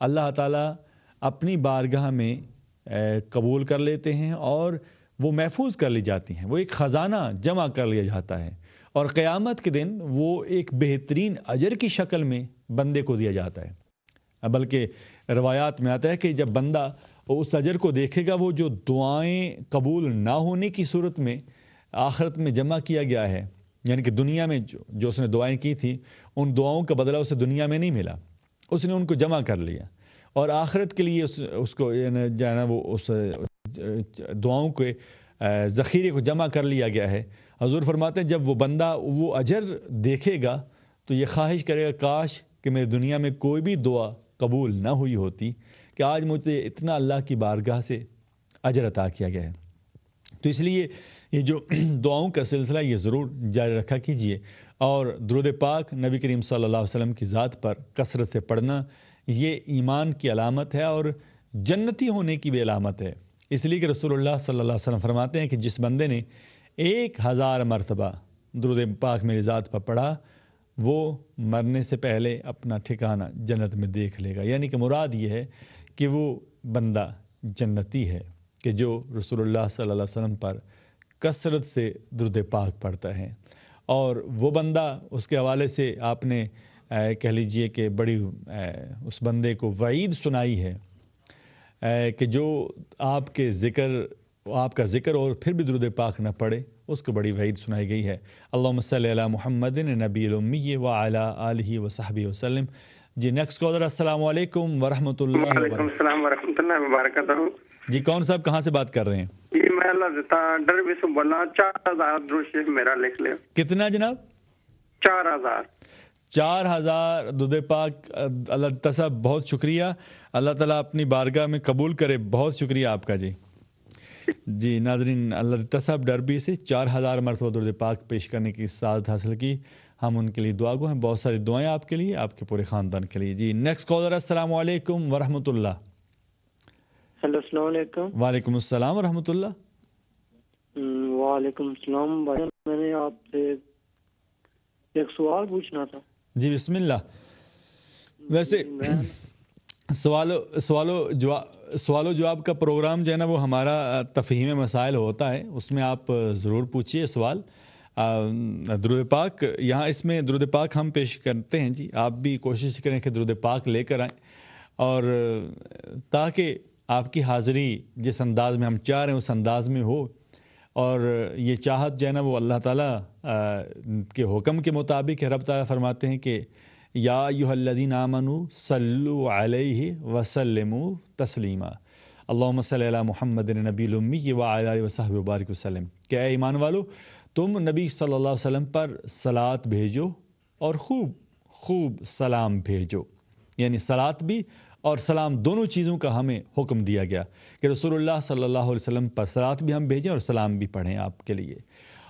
اللہ تعالیٰ اپنی بارگاہ میں قبول کر لیتے ہیں اور وہ محفوظ کر لی جاتی ہیں، وہ ایک خزانہ جمع کر لیا جاتا ہے، اور قیامت کے دن وہ ایک بہترین اجر کی شکل میں بندے کو دیا جاتا ہے۔ بلکہ روایات میں آتا ہے کہ جب بندہ اس اجر کو دیکھے گا، وہ جو دعائیں قبول نہ ہونے کی صورت میں آخرت میں جمع کیا گیا ہے، یعنی کہ دنیا میں جو اس نے دعائیں کی تھی، ان دعاؤں کا بدلہ اسے دنیا میں نہیں ملا، اس نے ان کو جمع کر لیا، اور آخرت کے لیے اس کو جو ہے نا وہ اس دعاؤں کے ذخیرے کو جمع کر لیا گیا ہے۔ حضور فرماتے ہیں جب وہ بندہ وہ اجر دیکھے گا تو یہ خواہش کرے گا کاش کہ میری دنیا میں کوئی بھی دعا قبول نہ ہوئی ہوتی، کہ آج مجھے اتنا اللہ کی بارگاہ سے اجر عطا کیا گیا ہے۔ تو اس لیے یہ جو دعاؤں کا سلسلہ یہ ضرور جاری رکھا کیجیے، اور درود پاک نبی کریم صلی اللہ علیہ وسلم کی ذات پر کثرت سے پڑھنا یہ ایمان کی علامت ہے اور جنتی ہونے کی بھی علامت ہے۔ اس لیے کہ رسول اللہ صلی اللہ علیہ وسلم فرماتے ہیں کہ جس بندے نے 1000 مرتبہ درود پاک میری ذات پر پڑھا، وہ مرنے سے پہلے اپنا ٹھکانہ جنت میں دیکھ لے گا۔ یعنی کہ مراد یہ ہے کہ وہ بندہ جنتی ہے کہ جو رسول اللہ صلی اللہ علیہ وسلم پر کثرت سے درود پاک پڑھتا ہے، اور وہ بندہ اس کے حوالے سے آپ نے کہہ لیجئے کہ بڑی اس بندے کو وعید سنائی ہے کہ جو آپ کا ذکر اور پھر بھی درود پاک نہ پڑھے، اس کو بڑی وعید سنائی گئی ہے۔ اللہم صلی علی محمد نبی الامی وعلی آلہ وصحبہ وسلم۔ جی نیکسٹ کالر، السلام علیکم ورحمۃ اللہ وبرکاتہ۔ وعلیکم السلام ورحمۃ اللہ وبرکاتہ۔ جی کون صاحب کہاں سے بات کر رہے ہیں؟ جی میں اللہ دیتا ڈربی سے بولا، 4000 درود شریف میرا لکھ لے۔ کتنا جناب؟ 4000 درود پاک۔ اللہ تعالیٰ صاحب بہت شکریہ، اللہ تعالیٰ اپنی بارگاہ میں قبول کرے، بہت شکریہ آپ کا۔ جی ناظرین، اللہ صاحب ڈربی سے 4000 مرتبہ درود پاک پیش کرنے کی سعادت حاصل کی، ہم ان کے لیے دعا گو ہیں، بہت ساری دعائیں آپ کے لیے، آپ کے پورے خاندان کے لیے۔ جی نیکسٹ کالر، السلام علیکم ورحمۃ اللہ۔ ہیلو السلام علیکم۔ وعلیکم السلام ورحمۃ اللہ۔ وعلیکم السلام بھائی، میں نے آپ سے ایک سوال پوچھنا تھا۔ جی بسم اللہ۔ ویسے سوال و جواب کا پروگرام جو ہے نا وہ ہمارا تفہیم مسائل ہوتا ہے، اس میں آپ ضرور پوچھیے سوال۔ درود پاک یہاں اس میں درود پاک ہم پیش کرتے ہیں، جی آپ بھی کوشش کریں کہ درود پاک لے کر آئیں، اور تاکہ آپ کی حاضری جس انداز میں ہم چاہ رہے ہیں اس انداز میں ہو، اور یہ چاہت جو ہے نا وہ اللہ تعالیٰ کے حکم کے مطابق ہے۔ رب تعالیٰ فرماتے ہیں کہ یا ایھا الذین آمنوا صلوا علیہ وسلموا تسلیما، اللہم صلی علی محمد نبی الامی وعلی آلہ وصحبہ وبارک وسلم، کہ اے ایمان والو تم نبی صلی اللہ علیہ وسلم پر صلات بھیجو اور خوب سلام بھیجو، یعنی صلات بھی اور سلام دونوں چیزوں کا ہمیں حکم دیا گیا کہ رسول اللہ صلی اللہ علیہ وسلم پر صلات بھی ہم بھیجیں اور سلام بھی پڑھیں آپ کے لیے۔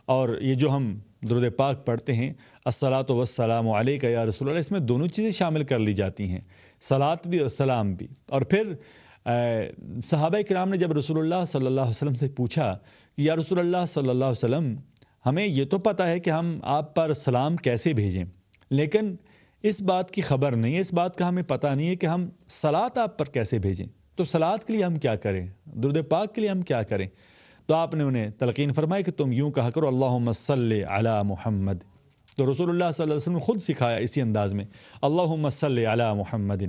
اور یہ جو ہم درود پاک پڑھتے ہیں، الصلاۃ والسلام علیک یا رسول اللہ، اس میں دونوں چیزیں شامل کر لی جاتی ہیں، صلات بھی اور سلام بھی۔ اور پھر صحابہ کرام نے جب رسول اللہ صلی اللہ علیہ وسلم سے پوچھا کہ یا رسول اللہ صلی اللہ علیہ وسلم، ہمیں یہ تو پتہ ہے کہ ہم آپ پر سلام کیسے بھیجیں، لیکن اس بات کی خبر نہیں ہے، اس بات کا ہمیں پتہ نہیں ہے کہ ہم صلات آپ پر کیسے بھیجیں، تو صلات کے لیے ہم کیا کریں، درود پاک کے لیے ہم کیا کریں؟ تو آپ نے انہیں تلقین فرمائی کہ تم یوں کہا کرو اللہم صلی علی محمد۔ تو رسول اللہ صلی اللہ علیہ وسلم نے خود سکھایا اسی انداز میں، اللہم صلی علی محمد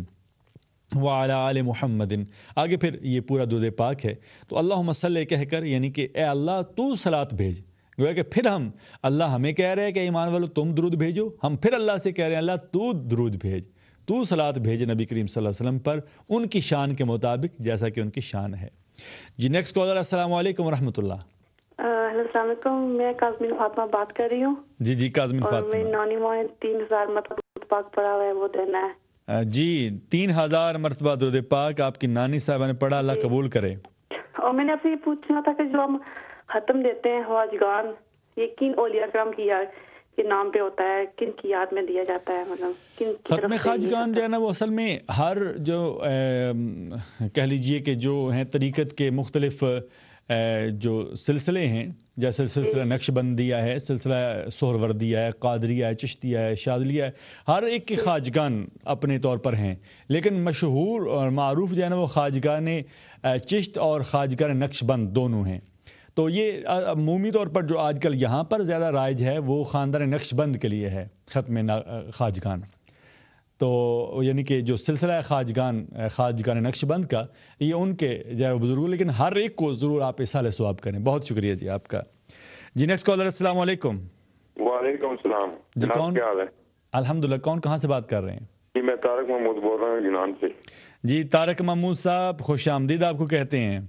وعلی آل محمد، آگے پھر یہ پورا درود پاک ہے۔ تو اللہم صلی کہہ کر، یعنی کہ اے اللہ تو صلات بھیج، گویا کہ پھر اللہ ہمیں کہہ رہے ہیں کہ ایمان والو تم درود بھیجو، ہم پھر اللہ سے کہہ رہے ہیں اللہ تو درود بھیج، تو صلات بھیج نبی کریم صلی اللہ علیہ وسلم پر ان کی شان کے مطابق جیسا کہ ان کی شان ہے۔ جی نیکسٹ کالر، السلام علیکم ورحمۃ اللہ۔ السلام علیکم، میں کاظمین فاطمہ بات کر رہی ہوں۔ جی کاظمین فاطمہ، اور میری نانی ماں نے 3000 مرتبہ درود پاک پڑھا ہوا ہے، وہ دینا ہے۔ جی 3000 مرتبہ درود پاک آپ کی نانی صاحبہ نے پڑھا، اللہ قبول کرے۔ اور میں نے آپ سے یہ پوچھنا تھا کہ جو ہم ختم دیتے ہیں حواجگان، یہ کن اولیاء کرام کی یاد کے نام پہ ہوتا ہے، کن کی یاد میں دیا جاتا ہے؟ مطلب کن کی ختم خواجگان جو ہے نا وہ اصل میں ہر جو کہہ لیجئے کہ جو ہیں طریقت کے مختلف جو سلسلے ہیں جیسے سلسلہ نقش بندیہ ہے, سلسلہ سہروردیہ ہے, قادریہ ہے, چشتیہ ہے, شاذلیہ ہے, ہر ایک کے خواجگان اپنے طور پر ہیں, لیکن مشہور اور معروف جو ہے نا وہ خواجگان چشت اور خواجگان نقش بند دونوں ہیں. تو یہ عمومی طور پر جو آج کل یہاں پر زیادہ رائج ہے وہ خاندان نقش بند کے لیے ہے ختم خواجگان. تو یعنی کہ جو سلسلہ خواجگان نقش بند کا یہ ان کے جو ہے بزرگوں, لیکن ہر ایک کو ضرور آپ اصالہ ثواب کریں. بہت شکریہ جی آپ کا. جی نیکسٹ کالر, السلام علیکم. وعلیکم السلام. جی کون؟ کیا حال ہے؟ الحمدللہ. کون کہاں سے بات کر رہے ہیں؟ جی میں طارق محمود بول رہا ہوں یونان سے. جی طارق محمود صاحب, خوش آمدید آپ کو کہتے ہیں.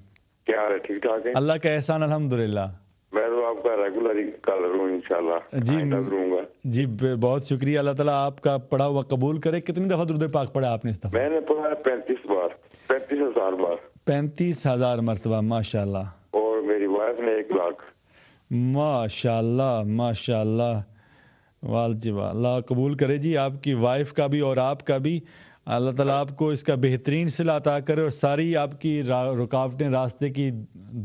کیا حال ہے؟ ٹھیک ٹھاک ہے؟ اللہ کا احسان الحمدللہ. میں تو آپ کا ریگولر کالر ہوں انشاءاللہ. جی رہوں گا. جی بہت شکریہ. اللہ تعالیٰ آپ کا پڑھا ہوا قبول کرے. کتنی دفعہ درود پاک پڑھا آپ نے اس دفعہ؟ میں نے پڑھا 35 بار, 35,000 بار. 35,000 مرتبہ, ماشاء اللہ. اور میری وائف نے 1 لاکھ. ماشاء اللہ ماشاء اللہ. والجی واہ, اللہ قبول کرے جی آپ کی وائف کا بھی اور آپ کا بھی. اللہ تعالیٰ آپ کو اس کا بہترین صلہ عطا کرے اور ساری آپ کی رکاوٹیں راستے کی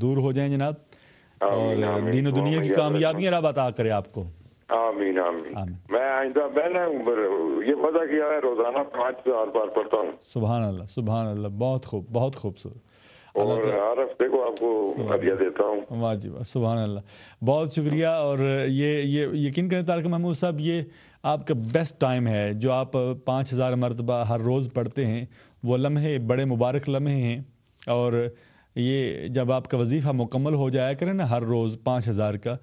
دور ہو جائیں جناب, اور دین و دنیا کی کامیابیاں رب عطا کرے آپ کو. آمین آمین. میں آئندہ میں نے یہ وعدہ کیا ہے روزانہ 5,000 بار پڑھتا ہوں. سبحان اللہ سبحان اللہ. بہت خوب, بہت خوبصورت. اور ہر ہفتے کو آپ کو ہدیہ دیتا ہوں. واہ جی واہ, سبحان اللہ. بہت شکریہ. اور یہ یقین کریں طارق محمود صاحب, یہ آپ کا بیسٹ ٹائم ہے جو آپ 5,000 مرتبہ ہر روز پڑھتے ہیں. وہ لمحے بڑے مبارک لمحے ہیں, اور یہ جب آپ کا وظیفہ مکمل ہو جایا کرے نا ہر روز 5,000 کا,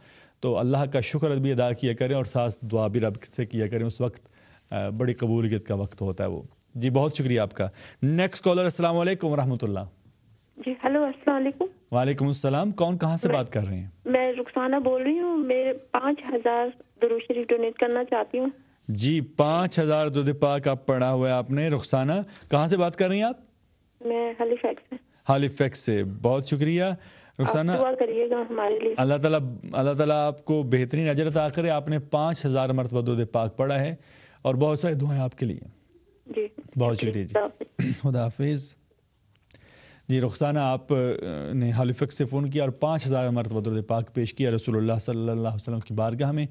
تو اللہ کا شکر بھی ادا کیا کریں اور ساتھ دعا بھی رب سے کیا کریں. اس وقت بڑی قبولیت کا وقت ہوتا ہے وہ. جی بہت شکریہ آپ کا. نیکسٹ کالر, السلام علیکم ورحمۃ اللہ. جی ہلو, السلام علیکم. وعلیکم السلام. کون کہاں سے بات کر رہے ہیں؟ میں رخسانہ بول رہی ہوں. میرے 5,000 درود شریف ڈونیٹ کرنا چاہتی ہوں. جی 5,000 درود پاک آپ پڑھا ہوا ہے آپ نے. رخسانہ کہاں سے بات کر رہی ہیں آپ؟ میں ہیلی فیکس سے. ہیلی فیکس سے. بہت شکریہ رخسانہ. دعا کریے گا ہمارے لیے. اللہ تعالیٰ آپ کو بہترین اجر عطا کرے. آپ نے 5,000 مرتبہ درود پاک پڑھا ہے, اور بہت ساری دعائیں آپ کے لیے. جی بہت شکریہ جی. خدا حافظ. جی رخسانہ آپ نے ہیلی فیکس سے فون کیا اور 5,000 مرتبہ درود پاک پیش کیا رسول اللہ صلی اللہ علیہ وسلم کی بارگاہ میں.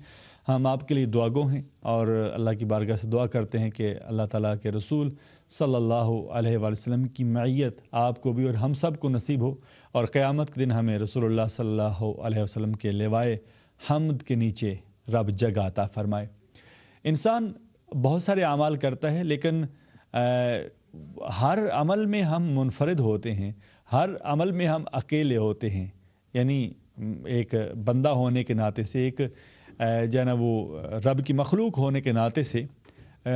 ہم آپ کے لیے دعا گو ہیں اور اللہ کی بارگاہ سے دعا کرتے ہیں کہ اللہ تعالیٰ کے رسول صلی اللہ علیہ وآلہ وسلم کی معیت آپ کو بھی اور ہم سب کو نصیب ہو, اور قیامت کے دن ہمیں رسول اللہ صلی اللہ علیہ وسلم کے لیوائے حمد کے نیچے رب جگہ عطا فرمائے. انسان بہت سارے اعمال کرتا ہے, لیکن ہر عمل میں ہم منفرد ہوتے ہیں, ہر عمل میں ہم اکیلے ہوتے ہیں. یعنی ایک بندہ ہونے کے ناطے سے, ایک جو ہے نا وہ رب کی مخلوق ہونے کے ناطے سے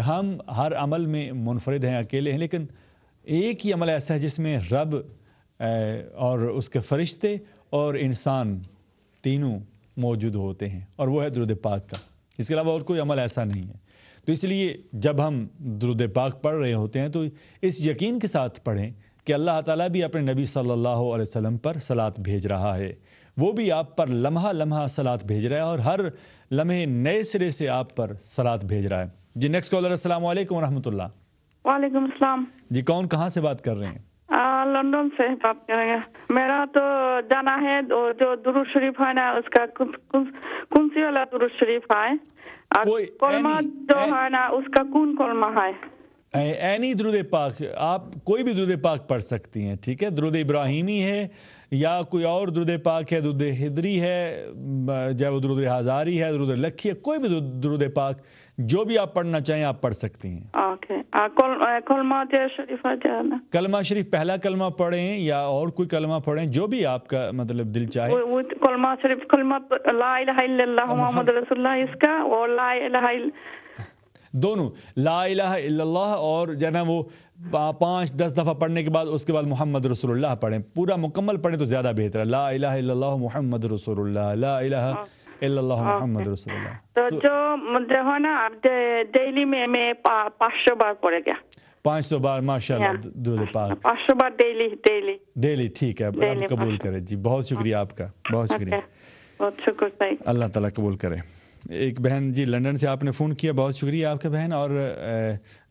ہم ہر عمل میں منفرد ہیں, اکیلے ہیں, لیکن ایک ہی عمل ایسا ہے جس میں رب اور اس کے فرشتے اور انسان تینوں موجود ہوتے ہیں, اور وہ ہے درود پاک کا. اس کے علاوہ اور کوئی عمل ایسا نہیں ہے. تو اس لیے جب ہم درود پاک پڑھ رہے ہوتے ہیں تو اس یقین کے ساتھ پڑھیں کہ اللہ تعالیٰ بھی اپنے نبی صلی اللہ علیہ وسلم پر صلات بھیج رہا ہے, وہ بھی آپ پر لمحہ لمحہ صلات بھیج رہا ہے, اور ہر لمحے نئے سرے سے آپ پر صلات بھیج رہا ہے. جی نیکسٹ کالر, السلام علیکم ورحمۃ اللہ. وعلیکم السلام. جی کون کہاں سے بات کر رہے ہیں؟ لندن سے بات کریں گے. میرا تو جانا ہے جو درود شریف ہے نا اس کا کون سی والا درود شریف ہے, کلمہ جو ہے نا اس کا کون کلمہ ہے؟ اینی درود پاک, آپ کوئی بھی درود پاک پڑھ سکتی ہیں. ٹھیک ہے, درود ابراہیمی ہے یا کوئی اور درود پاک ہے, درود ہدری ہے, جو درود ہزاری ہے, درود لکھی ہے, کوئی بھی درود پاک جو بھی آپ پڑھنا چاہیں آپ پڑھ سکتی ہیں. کلمہ شریف کلمہ شریف پہلا کلمہ پڑھیں یا اور کوئی کلمہ پڑھیں, جو بھی آپ کا مطلب دل چاہے. کلمہ شریف, کلمہ لا الہ الا اللہ محمد رسول اللہ اس کا, اور لا الہ دونوں لا الہ الا اللہ اور جو ہے نا وہ 5-10 دفعہ پڑھنے کے بعد اس کے بعد محمد رسول اللہ پڑھیں. پورا مکمل پڑھیں تو زیادہ بہتر ہے. لا الہ الا اللہ محمد رسول اللہ, لا الہ الا اللہ محمد رسول اللہ. تو جو ہے نا ڈیلی میں 500 بار پڑھے گا. 500 بار ماشاءاللہ درود پاک 500 بار ڈیلی. ٹھیک ہے, آپ قبول کرے. جی بہت شکریہ آپ کا, بہت شکریہ. بہت شکر. اللہ تعالیٰ قبول کرے. ایک بہن جی لندن سے آپ نے فون کیا, بہت شکریہ آپ کا بہن. اور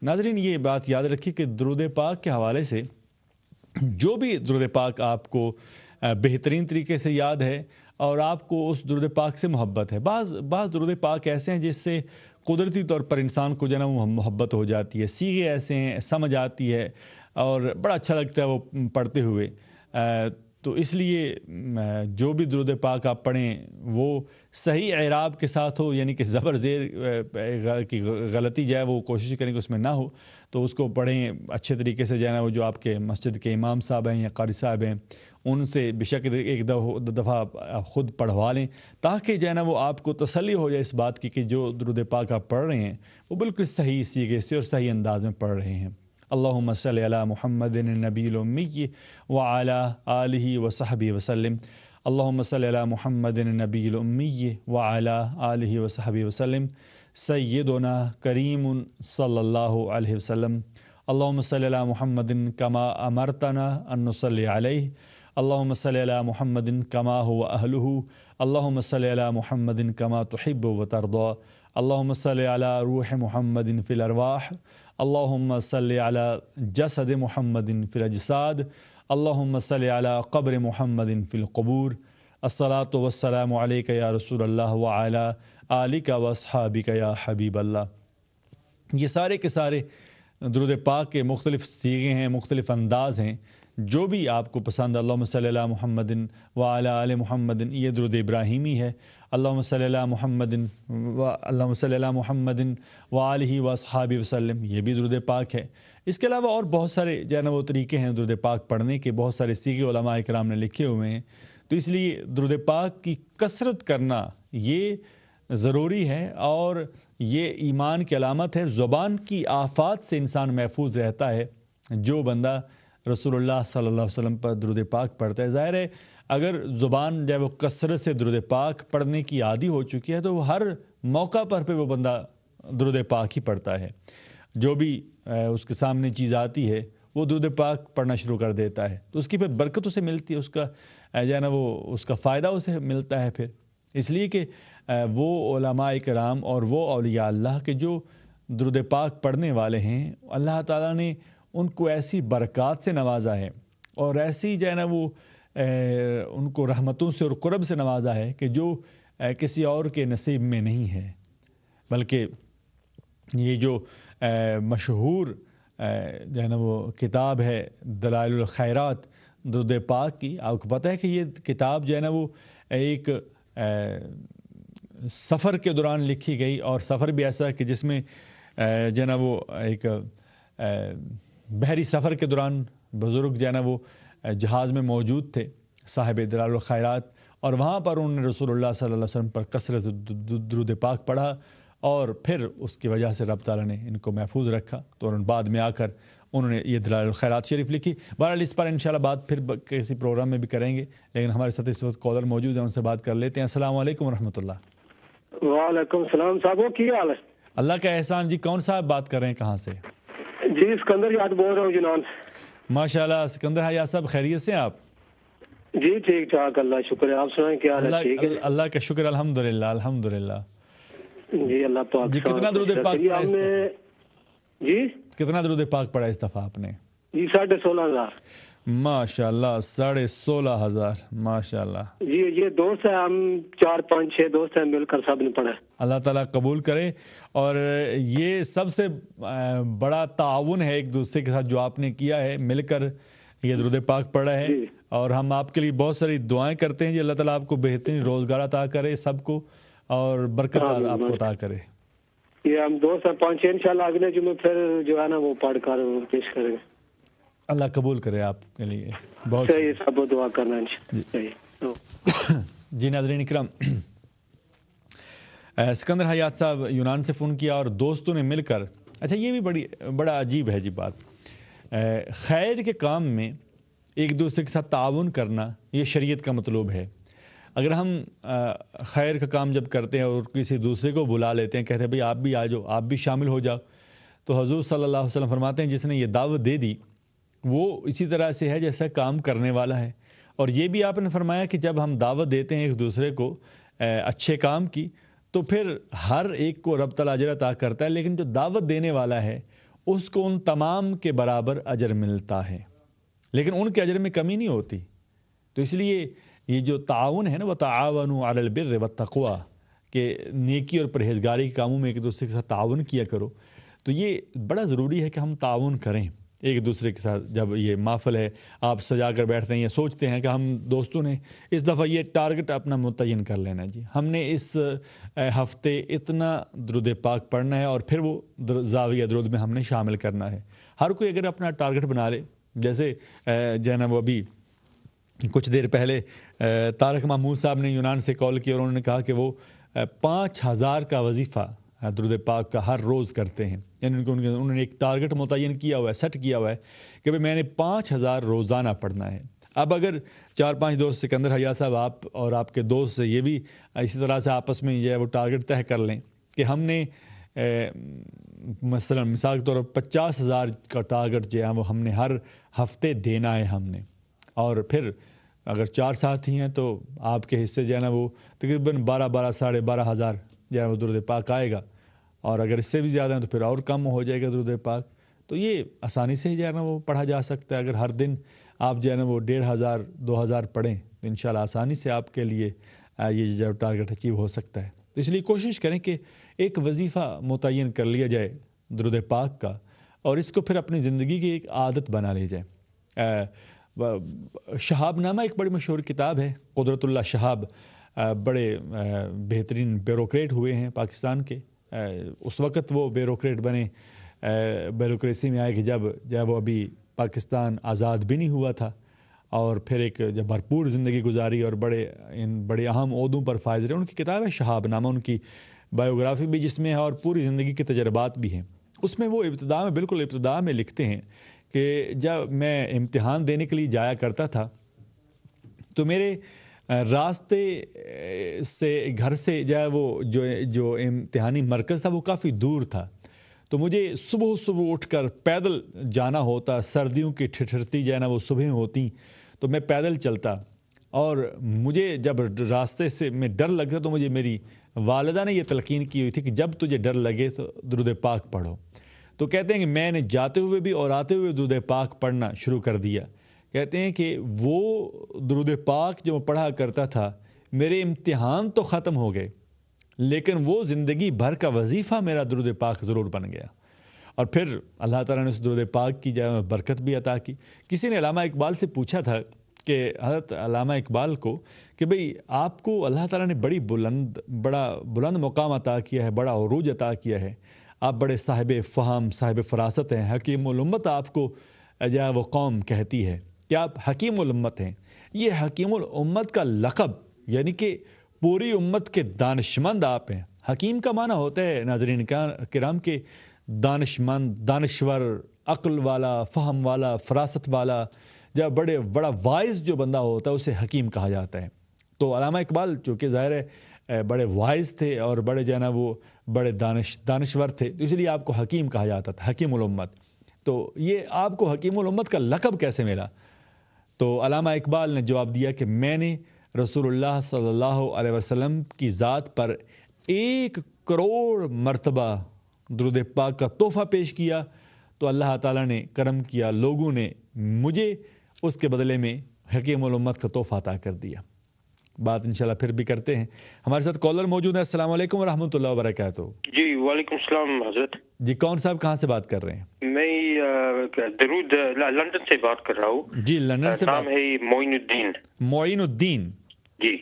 ناظرین یہ بات یاد رکھیے کہ درود پاک کے حوالے سے جو بھی درود پاک آپ کو بہترین طریقے سے یاد ہے اور آپ کو اس درود پاک سے محبت ہے. بعض درود پاک ایسے ہیں جس سے قدرتی طور پر انسان کو جو ہے نا وہ محبت ہو جاتی ہے. صیغے ایسے ہیں, سمجھ آتی ہے اور بڑا اچھا لگتا ہے وہ پڑھتے ہوئے. تو اس لیے جو بھی درود پاک آپ پڑھیں وہ صحیح اعراب کے ساتھ ہو, یعنی کہ زبر زیر کی غلطی جو ہے وہ کوشش کریں کہ اس میں نہ ہو, تو اس کو پڑھیں اچھے طریقے سے. جو ہے نا وہ جو آپ کے مسجد کے امام صاحب ہیں یا قاری صاحب ہیں ان سے بے شک ایک دفعہ خود پڑھوا لیں, تاکہ جو ہے نا وہ آپ کو تسلی ہو جائے اس بات کی کہ جو درود پاک آپ پڑھ رہے ہیں وہ بالکل صحیح صیغے سے اور صحیح انداز میں پڑھ رہے ہیں. اللہم صلی علی محمد النبی الامی وعلی آلہ وصحبہ وسلم. اللہم صلی علی محمد النبی الامی وعلی آلہ وصحبہ وسلم. سیدنا کریم صلی اللہ علیہ وسلم. اللہم صلی علی محمد کما امرتنا ان نصلی علیہ. اللہم صلی علی محمد کما هو اہلہ. اللہم صلی علی محمد کما تحب وترضى. اللہم صلی علی روح محمد فی الارواح. اللہم صلی علی جسد محمد فی الاجساد. اللہم صلی علی قبر محمد فی القبور. الصلاۃ والسلام علیک یا رسول اللہ وعلی آلک واصحابک یا حبیب اللہ. یہ سارے کے سارے درود پاک کے مختلف صیغے ہیں, مختلف انداز ہیں, جو بھی آپ کو پسند. اللہم صلی علی محمد وعلی آل محمد یہ درود ابراہیمی ہے. اللہم صلی علی محمد اللہم صلی علی محمد وآلہ واصحابہ وسلم یہ بھی درود پاک ہے. اس کے علاوہ اور بہت سارے جو ہے نا وہ طریقے ہیں درود پاک پڑھنے کے, بہت سارے صیغے علماء کرام نے لکھے ہوئے ہیں. تو اس لیے درود پاک کی کثرت کرنا یہ ضروری ہے اور یہ ایمان کی علامت ہے. زبان کی آفات سے انسان محفوظ رہتا ہے جو بندہ رسول اللہ صلی اللہ علیہ وسلم پر درود پاک پڑھتا ہے. ظاہر ہے اگر زبان جو ہے وہ کثرت سے درود پاک پڑھنے کی عادی ہو چکی ہے تو وہ ہر موقع پر وہ بندہ درود پاک ہی پڑھتا ہے. جو بھی اس کے سامنے چیز آتی ہے وہ درود پاک پڑھنا شروع کر دیتا ہے, تو اس کی پھر برکت اسے ملتی ہے, اس کا جو ہے نا وہ اس کا فائدہ اسے ملتا ہے. پھر اس لیے کہ وہ علماء کرام اور وہ اولیاء اللہ کے جو درود پاک پڑھنے والے ہیں, اللہ تعالیٰ نے ان کو ایسی برکات سے نوازا ہے اور ایسی جو ہے نا وہ ان کو رحمتوں سے اور قرب سے نوازا ہے کہ جو کسی اور کے نصیب میں نہیں ہے. بلکہ یہ جو مشہور جو ہے نا وہ کتاب ہے دلائل الخیرات درود پاک کی, آپ کو پتہ ہے کہ یہ کتاب جو ہے نا وہ ایک سفر کے دوران لکھی گئی, اور سفر بھی ایسا کہ جس میں جو ہے نا وہ ایک بحری سفر کے دوران بزرگ جو ہے نا وہ جہاز میں موجود تھے صاحب دلائل الخیرات, اور وہاں پر انہوں نے رسول اللہ صلی اللہ علیہ وسلم پر کثرت درود پاک پڑھا اور پھر اس کی وجہ سے رب تعالیٰ نے ان کو محفوظ رکھا. تو بعد میں آ کر انہوں نے یہ دلائل الخیرات شریف لکھی. بہرحال اس پر انشاءاللہ بات پھر کسی پروگرام میں بھی کریں گے, لیکن ہمارے ساتھ اس وقت کالر موجود ہیں, ان سے بات کر لیتے ہیں. السلام علیکم ورحمۃ اللہ. وعلیکم السلام صاحب, وہ کیا حال ہے؟ اللہ کا احسان جی. کون صاحب بات کر رہے ہیں, کہاں سے؟ جی سکندر یاد بول رہا ہوں جنان. ماشاء اللہ سکندر حیات صاحب, خیریت سے آپ؟ جی ٹھیک ٹھاک اللہ شکر ہے, آپ سنائیں کیا حال ہے؟ ٹھیک ہے اللہ کا شکر, الحمدللہ الحمدللہ. جی اللہ تو جی کتنا درود پاک پڑھا اس دفعہ؟ جی کتنا درود پاک پڑھا اس دفعہ آپ نے؟ جی 16,500. ماشاء اللہ 16,500 ماشاء اللہ. جی یہ دوست ہیں, ہم 4-5-6 دوست ہیں, مل کر سب نے پڑھا. اللہ تعالیٰ قبول کرے. اور یہ سب سے بڑا تعاون ہے ایک دوسرے کے ساتھ جو آپ نے کیا ہے, مل کر یہ درود پاک پڑھا ہے. اور ہم آپ کے لیے بہت ساری دعائیں کرتے ہیں جی, اللہ تعالیٰ آپ کو بہترین روزگار عطا کرے سب کو, اور برکت آپ کو عطا کرے. یہ ہم دوست ہیں 5-6 انشاءاللہ اگلے جمعے پھر جو ہے نا وہ پڑھ کر پیش کریں گے. اللہ قبول کرے آپ کے لیے. بہت صحیح, سب دعا کرنا انشاءاللہ. جی ناظرین اکرام, سکندر حیات صاحب یونان سے فون کیا اور دوستوں نے مل کر, اچھا یہ بھی بڑا عجیب ہے جی بات, خیر کے کام میں ایک دوسرے کے ساتھ تعاون کرنا یہ شریعت کا مطلوب ہے. اگر ہم خیر کا کام جب کرتے ہیں اور کسی دوسرے کو بلا لیتے ہیں, کہتے ہیں بھئی آپ بھی آ جاؤ, آپ بھی شامل ہو جاؤ, تو حضور صلی اللہ علیہ وسلم فرماتے ہیں جس نے یہ دعوت دے دی وہ اسی طرح سے ہے جیسا کام کرنے والا ہے. اور یہ بھی آپ نے فرمایا کہ جب ہم دعوت دیتے ہیں ایک دوسرے کو اچھے کام کی تو پھر ہر ایک کو رب تعالیٰ اجر عطا کرتا ہے, لیکن جو دعوت دینے والا ہے اس کو ان تمام کے برابر اجر ملتا ہے, لیکن ان کے اجر میں کمی نہیں ہوتی. تو اس لیے یہ جو تعاون ہے نا، وتعاونوا علی البر والتقوی، کہ نیکی اور پرہیزگاری کے کاموں میں ایک دوسرے کے ساتھ تعاون کیا کرو، تو یہ بڑا ضروری ہے کہ ہم تعاون کریں ایک دوسرے کے ساتھ. جب یہ محفل ہے، آپ سجا کر بیٹھتے ہیں یا سوچتے ہیں کہ ہم دوستوں نے اس دفعہ یہ ٹارگٹ اپنا متعین کر لینا، جی ہم نے اس ہفتے اتنا درود پاک پڑھنا ہے اور پھر وہ زاویہ درود میں ہم نے شامل کرنا ہے. ہر کوئی اگر اپنا ٹارگٹ بنا لے، جیسے جو ہے نا وہ ابھی کچھ دیر پہلے طارق محمود صاحب نے یونان سے کال کیا اور انہوں نے کہا کہ وہ 5000 کا وظیفہ درود پاک کا ہر روز کرتے ہیں. یعنی انہوں نے ایک ٹارگٹ متعین کیا ہوا ہے، سیٹ کیا ہوا ہے کہ بھئی میں نے 5000 روزانہ پڑھنا ہے. اب اگر 4-5 دوست، سکندر حیا صاحب، آپ اور آپ کے دوست یہ بھی اسی طرح سے آپس میں جو ہے وہ ٹارگٹ طے کر لیں کہ ہم نے مثلا مثال کے طور پر 50,000 کا ٹارگٹ جو ہے وہ ہم نے ہر ہفتے دینا ہے ہم نے، اور پھر اگر 4 ساتھی ہیں تو آپ کے حصے جو ہے نا وہ تقریباً 12,000 ساڑھے 12,000 جو ہے وہ درود پاک آئے گا، اور اگر اس سے بھی زیادہ ہیں تو پھر اور کم ہو جائے گا درود پاک. تو یہ آسانی سے جو ہے نا وہ پڑھا جا سکتا ہے. اگر ہر دن آپ جو ہے نا وہ 1,500 2,000 پڑھیں تو انشاءاللہ آسانی سے آپ کے لیے یہ جو ٹارگٹ اچیو ہو سکتا ہے. تو اس لیے کوشش کریں کہ ایک وظیفہ متعین کر لیا جائے درود پاک کا، اور اس کو پھر اپنی زندگی کی ایک عادت بنا لی جائے. شہاب نامہ ایک بڑی مشہور کتاب ہے. قدرت اللہ شہاب بڑے بہترین بیوروکریٹ ہوئے ہیں پاکستان کے. اس وقت وہ بیوروکریٹ بنے، بیوروکریسی میں آئے کہ جب وہ ابھی پاکستان آزاد بھی نہیں ہوا تھا، اور پھر ایک جب بھرپور زندگی گزاری اور بڑے اہم عہدوں پر فائز رہے. ان کی کتاب ہے شہاب نامہ، ان کی بایوگرافی بھی جس میں ہے اور پوری زندگی کے تجربات بھی ہیں. اس میں وہ بالکل ابتدا میں لکھتے ہیں کہ جب میں امتحان دینے کے لیے جایا کرتا تھا تو میرے راستے سے گھر سے جو امتحانی مرکز تھا وہ کافی دور تھا. تو مجھے صبح اٹھ کر پیدل جانا ہوتا. سردیوں کی ٹھٹھرتی جو ہے نا وہ صبح ہوتی تو میں پیدل چلتا، اور مجھے جب راستے سے میں ڈر لگتا تو مجھے میری والدہ نے یہ تلقین کی ہوئی تھی کہ جب تجھے ڈر لگے تو درود پاک پڑھو. تو کہتے ہیں کہ میں نے جاتے ہوئے بھی اور آتے ہوئے درود پاک پڑھنا شروع کر دیا. کہتے ہیں کہ وہ درود پاک جو میں پڑھا کرتا تھا، میرے امتحان تو ختم ہو گئے لیکن وہ زندگی بھر کا وظیفہ میرا درود پاک ضرور بن گیا. اور پھر اللہ تعالیٰ نے اس درود پاک کی جو برکت بھی عطا کی. کسی نے علامہ اقبال سے پوچھا تھا کہ حضرت علامہ اقبال کو کہ بھئی آپ کو اللہ تعالیٰ نے بڑا بلند مقام عطا کیا ہے، بڑا عروج عطا کیا ہے، آپ بڑے صاحب فہم، صاحب فراست ہیں، حکیم الامت آپ کو جو ہے وہ قوم کہتی ہے کہ آپ حکیم الامت ہیں. یہ حکیم الامت کا لقب، یعنی کہ پوری امت کے دانشمند آپ ہیں. حکیم کا معنی ہوتا ہے ناظرین کرام کے دانشمند، دانشور، عقل والا، فہم والا، فراست والا، جب بڑا وائز جو بندہ ہوتا ہے اسے حکیم کہا جاتا ہے. تو علامہ اقبال چونکہ ظاہر ہے بڑے وائز تھے اور بڑے جو ہے نا وہ بڑے دانشور تھے، تو اس لیے آپ کو حکیم کہا جاتا تھا، حکیم الامت. تو یہ آپ کو حکیم الامت کا لقب کیسے ملا؟ تو علامہ اقبال نے جواب دیا کہ میں نے رسول اللہ صلی اللہ علیہ وسلم کی ذات پر 1 کروڑ مرتبہ درود پاک کا تحفہ پیش کیا تو اللہ تعالیٰ نے کرم کیا، لوگوں نے مجھے اس کے بدلے میں حکیم الامت کا تحفہ عطا کر دیا. بات انشاءاللہ پھر بھی کرتے ہیں. ہمارے ساتھ کالر موجود ہیں. السلام علیکم ورحمۃ اللہ وبرکاتہ. جی وعلیکم السلام حضرت. جی کون صاحب کہاں سے بات کر رہے ہیں؟ میں درود لندن سے بات کر رہا ہوں. جی لندن سے. نام ہے معین الدین. معین الدین جی،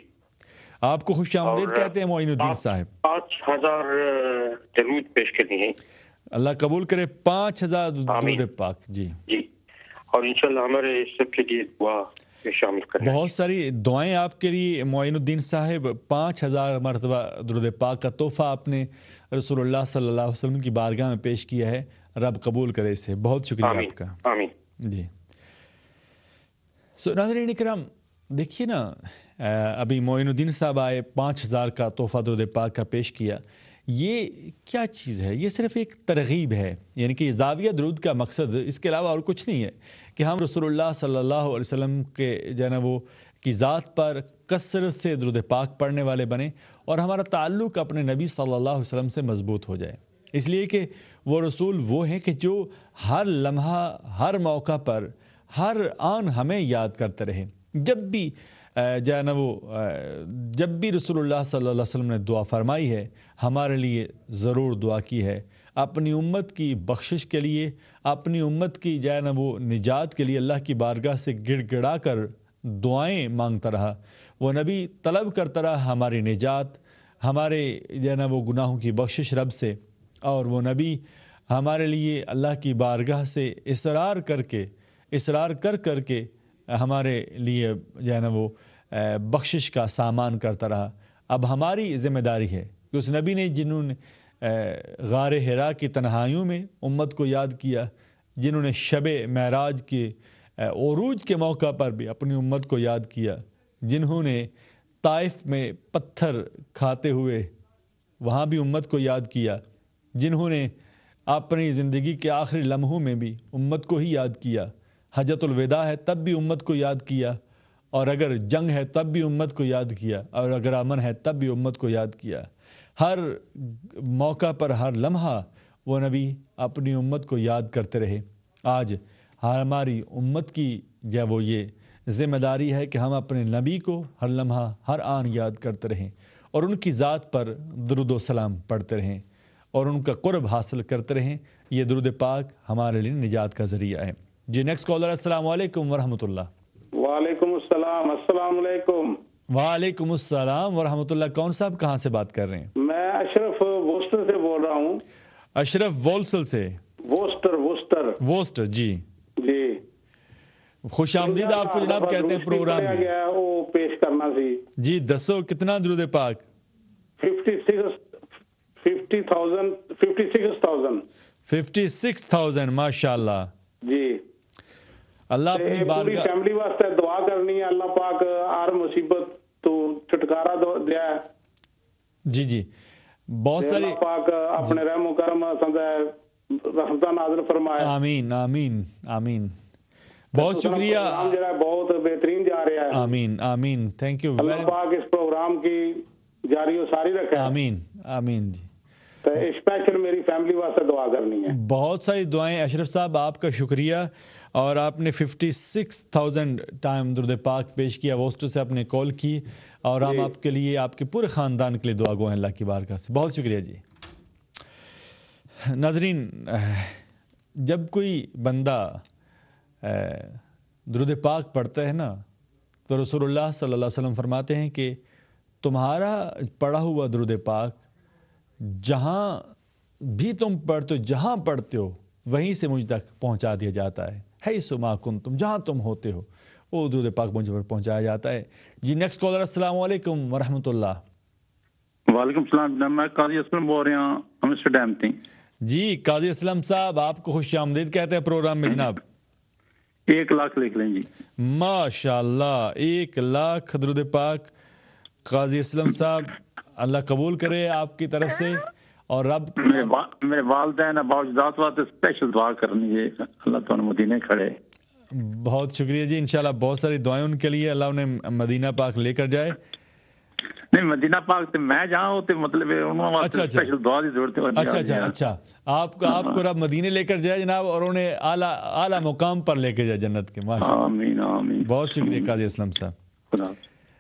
آپ کو خوش آمدید کہتے ہیں معین الدین صاحب. 5000 درود پیش کرنی ہے. اللہ قبول کرے. 5000 درود پاک. جی جی، اور انشاءاللہ ہمارے سب کے لیے دعا شامل کریں. بہت ساری دعائیں آپ کے لیے معین الدین صاحب. 5000 مرتبہ درود پاک کا تحفہ آپ نے رسول اللہ صلی اللہ علیہ وسلم کی بارگاہ میں پیش کیا ہے. رب قبول کرے اسے. بہت شکریہ آپ کا. آمین. جی ناظرین اکرام، دیکھیے نا، ابھی معین الدین صاحب آئے، 5000 کا تحفہ درود پاک کا پیش کیا. یہ کیا چیز ہے؟ یہ صرف ایک ترغیب ہے. یعنی کہ زاویہ درود کا مقصد اس کے علاوہ اور کچھ نہیں ہے کہ ہم رسول اللہ صلی اللہ علیہ وسلم کے جو ہے نا وہ کی ذات پر کثرت سے درود پاک پڑھنے والے بنیں اور ہمارا تعلق اپنے نبی صلی اللہ علیہ وسلم سے مضبوط ہو جائے. اس لیے کہ وہ رسول وہ ہیں کہ جو ہر لمحہ، ہر موقع پر، ہر آن ہمیں یاد کرتے رہے. جب بھی جو ہے نا وہ جب بھی رسول اللہ صلی اللہ علیہ وسلم نے دعا فرمائی ہے ہمارے لیے ضرور دعا کی ہے، اپنی امت کی بخشش کے لیے، اپنی امت کی جو ہے نا وہ نجات کے لیے اللہ کی بارگاہ سے گڑ گڑا کر دعائیں مانگتا رہا۔ وہ نبی طلب کرتا رہا ہماری نجات، ہمارے جو ہے نا وہ گناہوں کی بخشش رب سے، اور وہ نبی ہمارے لیے اللہ کی بارگاہ سے اصرار کر کے ہمارے لیے جو ہے نا وہ بخشش کا سامان کرتا رہا۔ اب ہماری ذمہ داری ہے کہ اس نبی نے جنہوں نے غار حرا کی تنہائیوں میں امت کو یاد کیا، جنہوں نے شب معراج کے عروج کے موقع پر بھی اپنی امت کو یاد کیا، جنہوں نے طائف میں پتھر کھاتے ہوئے وہاں بھی امت کو یاد کیا، جنہوں نے اپنی زندگی کے آخری لمحوں میں بھی امت کو ہی یاد کیا، حجۃ الوداع ہے تب بھی امت کو یاد کیا، اور اگر جنگ ہے تب بھی امت کو یاد کیا، اور اگر امن ہے تب بھی امت کو یاد کیا۔ ہر موقع پر ہر لمحہ وہ نبی اپنی امت کو یاد کرتے رہے۔ آج ہماری امت کی جو وہ یہ ذمہ داری ہے کہ ہم اپنے نبی کو ہر لمحہ ہر آن یاد کرتے رہیں، اور ان کی ذات پر درود و سلام پڑھتے رہیں، اور ان کا قرب حاصل کرتے رہیں۔ یہ درود پاک ہمارے لیے نجات کا ذریعہ ہے۔ جی نیکسٹ کالر، السلام علیکم ورحمۃ اللہ۔ وعلیکم السلام، السلام علیکم۔ وعلیکم السلام ورحمۃ اللہ۔ کون صاحب کہاں سے بات کر رہے ہیں؟ میں اشرف ووسٹر سے بول رہا ہوں۔ اشرف وولسل سے؟ ووسٹر جی جی، خوش آمدید آپ کو جناب کہتے ہیں پروگرام میں۔ گیا وہ پیش کرنا سی جی دسو کتنا درود پاک؟ 56,000 ماشاء اللہ جی۔ اللہ اپنی پوری فیملی واسطے دعا کرنی ہے، اللہ پاک ہر مصیبت تو چھٹکارا دیا ہے۔ جی جی بہت ساری، اللہ پاک اپنے رحم و کرم رحمتہ نازل فرمائے۔ آمین آمین آمین۔ بہت شکریہ، پروگرام جو ہے بہت بہترین جا رہا ہے۔ آمین آمین، تھینک یو، اللہ پاک اس پروگرام کی جاری و ساری رکھے۔ آمین آمین جی۔ تو اسپیشل میری فیملی واسطے دعا کرنی ہے۔ بہت ساری دعائیں اشرف صاحب، آپ کا شکریہ، اور آپ نے 56,000 ٹائم درود پاک پیش کیا، ووسٹر سے آپ نے کال کی، اور ہم آپ کے لیے، آپ کے پورے خاندان کے لیے دعا گو ہیں اللہ کی بارگاہ سے۔ بہت شکریہ جی۔ ناظرین، جب کوئی بندہ درود پاک پڑھتا ہے نا تو رسول اللہ صلی اللہ علیہ وسلم فرماتے ہیں کہ تمہارا پڑھا ہوا درود پاک جہاں بھی تم پڑھتے ہو، جہاں پڑھتے ہو وہیں سے مجھ تک پہنچا دیا جاتا ہے۔ حیث ما کنتم، جہاں تم ہوتے ہو وہ درود پاک مجھ پر پہنچایا جاتا ہے۔ جی نیکسٹ کالر، السلام علیکم ورحمۃ اللہ۔ وعلیکم السلام، میں قاضی اسلم بول رہا ہوں امسٹرڈیم سے۔ جی قاضی اسلم صاحب، آپ کو خوش آمدید کہتے ہیں پروگرام میں جناب۔ 1 لاکھ لکھ لیں جی۔ ماشاء اللہ، 1 لاکھ درود پاک قاضی اسلم صاحب، اللہ قبول کرے آپ کی طرف سے، اور رب میرے والدین ابا اجداد واسطے اسپیشل دعا کرنی ہے، اللہ تعالیٰ مدینے کھڑے۔ بہت شکریہ جی، انشاءاللہ بہت ساری دعائیں ان کے لیے، اللہ انہیں مدینہ پاک لے کر جائے۔ نہیں، مدینہ پاک سے میں جہاں ہوتے مطلب انہوں واسطے اسپیشل دعا دی ضرورت ہے۔ اچھا، آپ کو رب مدینے لے کر جائے جناب، اور انہیں اعلیٰ مقام پر لے کے جائے جنت کے۔ ماشاءاللہ، آمین آمین۔ بہت شکریہ قاضی اسلم صاحب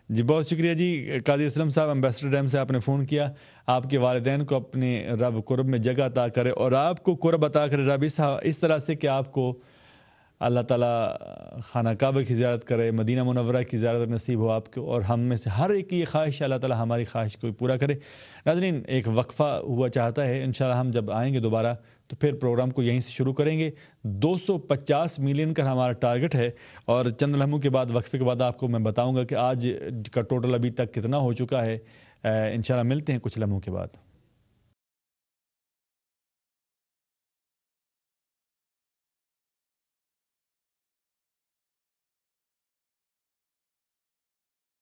جی، بہت شکریہ جی۔ قاضی اسلم صاحب، امبیسڈر ڈیم سے آپ نے فون کیا۔ آپ کے والدین کو اپنے رب قرب میں جگہ عطا کرے، اور آپ کو قرب عطا کرے رب اس طرح سے کہ آپ کو اللہ تعالیٰ خانہ کعبہ کی زیارت کرے، مدینہ منورہ کی زیارت نصیب ہو آپ کو، اور ہم میں سے ہر ایک کی یہ خواہش اللہ تعالیٰ ہماری خواہش کو پورا کرے۔ ناظرین، ایک وقفہ ہوا چاہتا ہے، انشاءاللہ ہم جب آئیں گے دوبارہ تو پھر پروگرام کو یہیں سے شروع کریں گے۔ 250 ملین کا ہمارا ٹارگٹ ہے، اور چند لمحوں کے بعد، وقفے کے بعد آپ کو میں بتاؤں گا کہ آج کا ٹوٹل ابھی تک کتنا ہو چکا ہے۔ انشاءاللہ ملتے ہیں کچھ لمحوں کے بعد۔